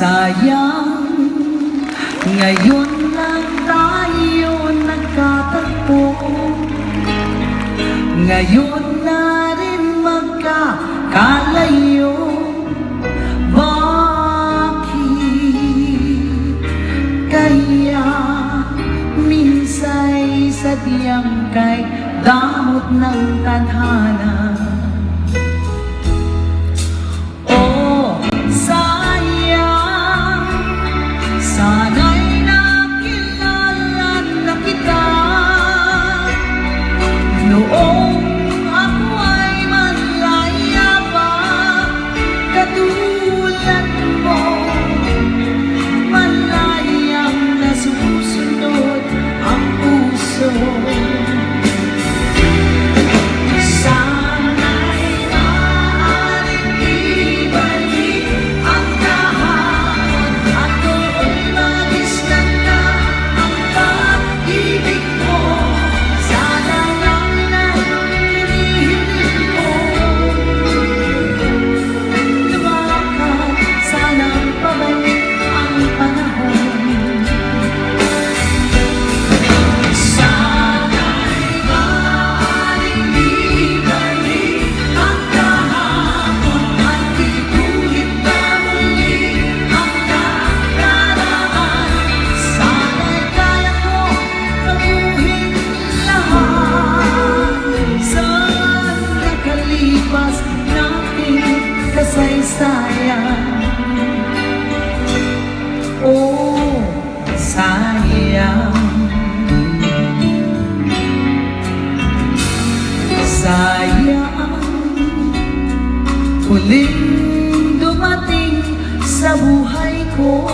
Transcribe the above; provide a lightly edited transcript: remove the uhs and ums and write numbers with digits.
Sayang, ngayon lang tayo nagkatagpo. Ngayon na rin magkakalayo. Bakit kaya minsa'y sadyang kay damot ng tadhana? Noong ako ay malaya pa, katulad mo, malayang nasusunod ang puso. Sana'y maaaring ibalik ang kahapon at doon magisnan na ang pag-ibig mo. Sayang, oh sayang, sayang, huling dumating sa buhay ko.